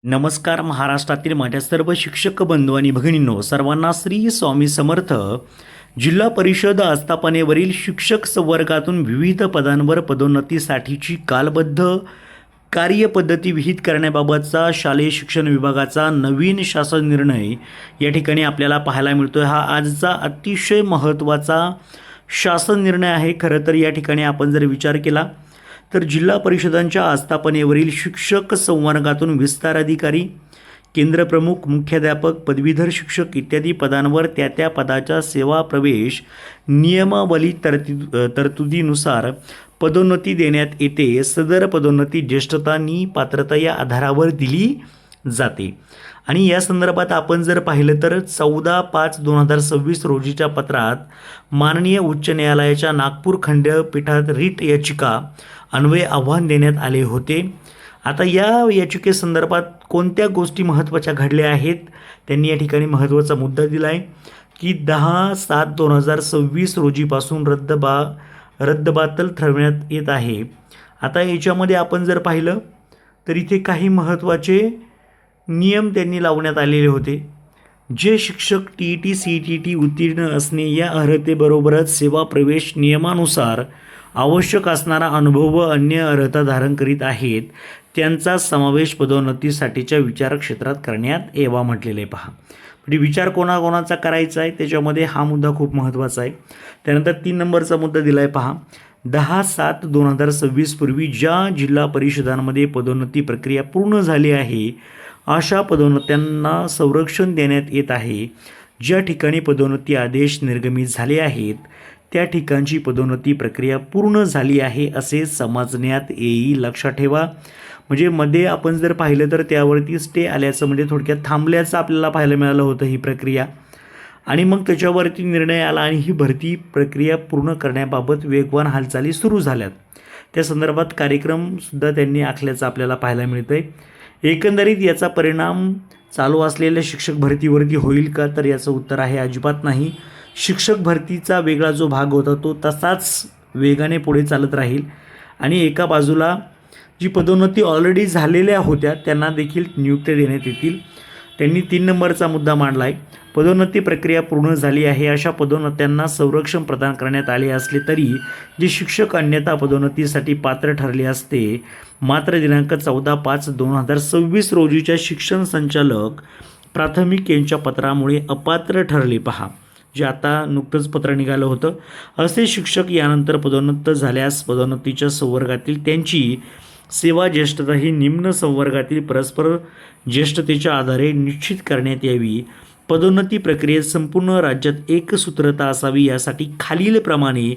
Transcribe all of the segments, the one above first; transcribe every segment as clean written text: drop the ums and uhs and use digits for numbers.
नमस्कार. महाराष्ट्रातील माझ्या सर्व शिक्षक बंधू आणि भगिनींनो, सर्वांना श्री स्वामी समर्थ. जिल्हा परिषद आस्थापनेवरील शिक्षक संवर्गातून विविध पदांवर पदोन्नतीसाठीची कालबद्ध कार्यपद्धती विहित करण्याबाबतचा शालेय शिक्षण विभागाचा नवीन शासन निर्णय या ठिकाणी आपल्याला पाहायला मिळतोय. हा आजचा अतिशय महत्त्वाचा शासन निर्णय आहे. खरं तर या ठिकाणी आपण जर विचार केला तर जिल्हा परिषदांच्या आस्थापनेवरील शिक्षक संवर्गातून विस्तार अधिकारी, केंद्रप्रमुख, मुख्याध्यापक, पदवीधर शिक्षक इत्यादी पदांवर त्या पदाच्या सेवा प्रवेश नियमावली तरतुदीनुसार पदोन्नती देण्यात येते. सदर पदोन्नती ज्येष्ठता आणि पात्रता या आधारावर दिली जाते. आणि या संदर्भात आपण जर पाहिलं तर 14/5/2026 रोजीच्या पत्रात माननीय उच्च न्यायालयाच्या नागपूर खंडपीठात रिट याचिका अन्वये आव्हान देण्यात आले होते. आता या याचिकेसंदर्भात कोणत्या गोष्टी महत्त्वाच्या घडल्या आहेत, त्यांनी या ठिकाणी महत्त्वाचा मुद्दा दिला आहे की 10/7/2026 रोजीपासून रद्दबातल ठरवण्यात येत आहे. आता याच्यामध्ये आपण जर पाहिलं तर इथे काही महत्त्वाचे नियम त्यांनी लावण्यात आलेले होते. जे शिक्षक TET CET उत्तीर्ण असणे या अर्हतेबरोबरच सेवा प्रवेश नियमानुसार आवश्यक असणारा अनुभव व अन्य अर्हता धारण करीत आहेत, त्यांचा समावेश पदोन्नतीसाठीच्या विचार क्षेत्रात करण्यात यावा म्हटलेले पहा. म्हणजे विचार कोणाकोणाचा करायचा आहे त्याच्यामध्ये हा मुद्दा खूप महत्त्वाचा आहे. त्यानंतर 3 नंबरचा मुद्दा दिला आहे पहा. 10/7/2026 पूर्वी ज्या जिल्हा परिषदांमध्ये पदोन्नती प्रक्रिया पूर्ण झाली आहे अशा पदोन्नत्यांना संरक्षण देण्यात येत आहे. ज्या ठिकाणी पदोन्नती आदेश निर्गमित झाले आहेत त्या ठिकाणची पदोन्नती प्रक्रिया पूर्ण झाली आहे असे समजण्यात येईल. लक्षात ठेवा. म्हणजे मध्ये आपण जर पाहिलं तर त्यावरती स्टे आल्याचं, म्हणजे थोडक्यात थांबल्याचं आपल्याला पाहायला मिळालं होतं ही प्रक्रिया. आणि मग त्याच्यावरती निर्णय आला आणि ही भरती प्रक्रिया पूर्ण करण्याबाबत वेगवान हालचाली सुरू झाल्यात. त्या संदर्भात कार्यक्रमसुद्धा त्यांनी आखल्याचं आपल्याला पाहायला मिळतं आहे. एकंदरीत याचा परिणाम चालू असलेल्या शिक्षक भरतीवरती होईल का, तर याचं उत्तर आहे अजिबात नाही. शिक्षक भरतीचा वेगळा जो भाग होता तो तसाच वेगाने पुढे चालत राहील आणि एका बाजूला जी पदोन्नती ऑलरेडी झालेल्या होत्या त्यांना देखील नियुक्त्या देण्यात येतील. त्यांनी 3 नंबरचा मुद्दा मांडला आहे. पदोन्नती प्रक्रिया पूर्ण झाली आहे अशा पदोन्नत्यांना संरक्षण प्रदान करण्यात आले असले तरी जे शिक्षक अन्यथा पदोन्नतीसाठी पात्र ठरले असते मात्र दिनांक 14/5/2026 रोजीच्या शिक्षण संचालक प्राथमिक यांच्या पत्रामुळे अपात्र ठरले पहा. जे आता नुकतंच पत्र निघालं होतं. असे शिक्षक यानंतर पदोन्नत झाल्यास पदोन्नतीच्या संवर्गातील त्यांची सेवा ज्येष्ठता ही निम्न संवर्गातील परस्पर ज्येष्ठतेच्या आधारे निश्चित करण्यात यावी. पदोन्नती प्रक्रियेत संपूर्ण राज्यात एकसूत्रता असावी यासाठी खालीलप्रमाणे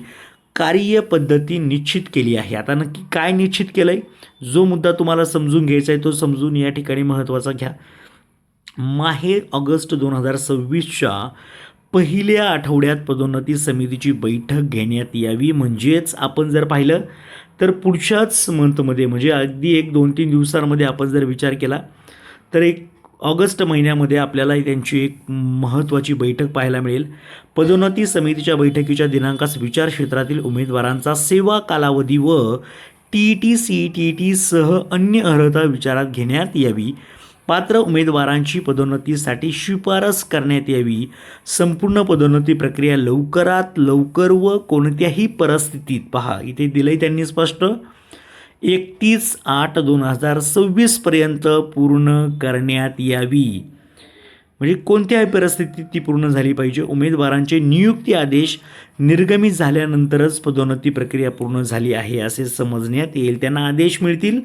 कार्यपद्धती निश्चित केली आहे. आता नक्की काय निश्चित केलं आहे, जो मुद्दा तुम्हाला समजून घ्यायचा आहे तो समजून या ठिकाणी महत्त्वाचा घ्या. ऑगस्ट 2026च्या पहिल्या आठवड्यात पदोन्नती समितीची बैठक घेण्यात यावी. म्हणजेच आपण जर पाहिलं तर पुढच्याच मंथमध्ये, म्हणजे अगदी 1-2-3 दिवसांमध्ये आपण जर विचार केला तर ऑगस्ट महिन्यामध्ये आपल्याला त्यांची एक महत्त्वाची बैठक पाहायला मिळेल. पदोन्नती समितीच्या बैठकीच्या दिनांकास विचार क्षेत्रातील उमेदवारांचा सेवा कालावधी व TET CET सह अन्य अर्हता विचारात घेण्यात यावी. पात्र उमेदवारांची पदोन्नतीसाठी शिफारस करण्यात यावी. संपूर्ण पदोन्नती प्रक्रिया लवकरात लवकर व कोणत्याही परिस्थितीत पहा इथे दिलंय त्यांनी स्पष्ट 31/8/2026 पर्यंत पूर्ण करण्यात यावी. म्हणजे कोणत्याही परिस्थितीत ती पूर्ण झाली पाहिजे. उमेदवारांचे नियुक्ती आदेश निर्गमित झाल्यानंतरच पदोन्नती प्रक्रिया पूर्ण झाली आहे असे समजण्यात येईल. त्यांना आदेश मिळतील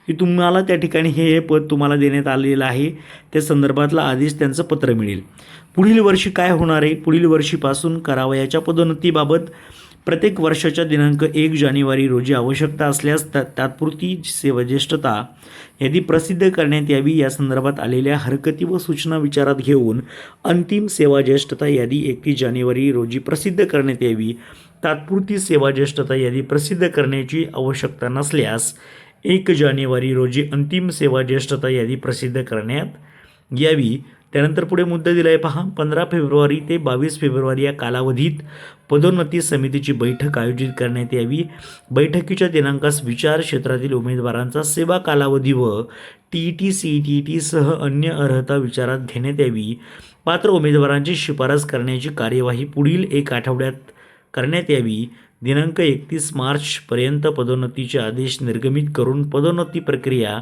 की तुम्हाला त्या ठिकाणी हे पद तुम्हाला देण्यात आलेलं आहे, त्या संदर्भातला आदेश त्यांचं पत्र मिळेल. पुढील वर्षी काय होणार आहे, पुढील वर्षीपासून करावयाच्या पदोन्नतीबाबत प्रत्येक वर्षाच्या दिनांक 1 जानेवारी रोजी आवश्यकता असल्यास तात्पुरती सेवा ज्येष्ठता यादी प्रसिद्ध करण्यात यावी. या संदर्भात आलेल्या हरकती व सूचना विचारात घेऊन अंतिम सेवा ज्येष्ठता यादी 31 जानेवारी रोजी प्रसिद्ध करण्यात यावी. तात्पुरती सेवा ज्येष्ठता यादी प्रसिद्ध करण्याची आवश्यकता नसल्यास 1 जानेवारी रोजी अंतिम सेवा ज्येष्ठता यादी प्रसिद्ध करण्यात यावी. त्यानंतर पुढे मुद्दा दिला आहे पहा, 15 फेब्रुवारी ते 22 फेब्रुवारी या कालावधीत पदोन्नती समितीची बैठक आयोजित करण्यात यावी. बैठकीच्या दिनांकास विचार क्षेत्रातील उमेदवारांचा सेवा कालावधी व TET CET सह अन्य अर्हता विचारात घेण्यात यावी. पात्र उमेदवारांची शिफारस करण्याची कार्यवाही पुढील 1 आठवड्यात करण्यात यावी. दिनांक 31 मार्चपर्यंत पदोन्नतीचे आदेश निर्गमित करून पदोन्नती प्रक्रिया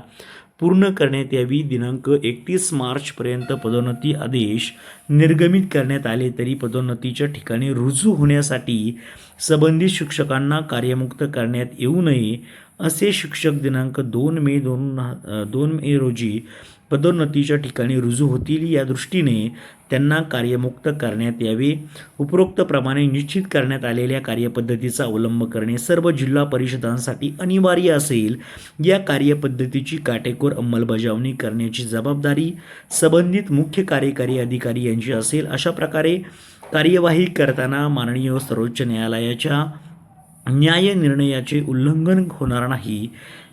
पूर्ण करण्यात यावी. दिनांक 31 मार्चपर्यंत पदोन्नती आदेश निर्गमित करण्यात आले तरी पदोन्नतीच्या ठिकाणी रुजू होण्यासाठी संबंधित शिक्षकांना कार्यमुक्त करण्यात येऊ नये. असे शिक्षक दिनांक 2 मे रोजी पदोन्नतीच्या ठिकाणी रुजू होतील या दृष्टीने त्यांना कार्यमुक्त करण्यात यावे. उपरोक्तप्रमाणे निश्चित करण्यात आलेल्या कार्यपद्धतीचा अवलंब करणे सर्व जिल्हा परिषदांसाठी अनिवार्य असेल. या कार्यपद्धतीची काटेकोर अंमलबजावणी करण्याची जबाबदारी संबंधित मुख्य कार्यकारी अधिकारी यांची असेल. अशा प्रकारे कार्यवाही करताना माननीय सर्वोच्च न्यायालयाच्या न्याय निर्णयाचे उल्लंघन होणार नाही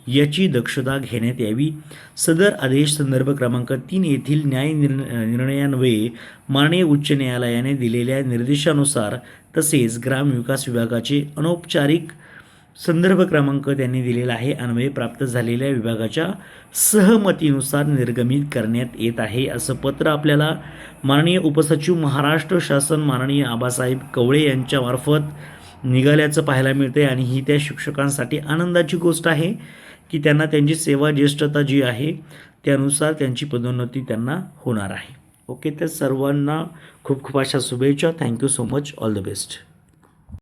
याची दक्षता घेण्यात यावी. सदर आदेश संदर्भ क्रमांक 3 येथील न्याय निर्णयान्वये माननीय उच्च न्यायालयाने दिलेल्या निर्देशानुसार तसेच ग्रामविकास विभागाचे अनौपचारिक संदर्भ क्रमांक त्यांनी दिलेला आहे अन्वये प्राप्त झालेल्या विभागाच्या सहमतीनुसार निर्गमित करण्यात येत आहे. असं पत्र आपल्याला माननीय उपसचिव महाराष्ट्र शासन माननीय आबासाहेब कवळे यांच्यामार्फत निघाल्याचं पाहायला मिळते आणि ही त्या शिक्षकांसाठी आनंदाची गोष्ट आहे की त्यांना त्यांची सेवा ज्येष्ठता जी आहे त्यानुसार त्यांची पदोन्नती त्यांना होणार आहे. ओके, तर सर्वांना खूप खूप अशा शुभेच्छा. Thank you so much. All the best.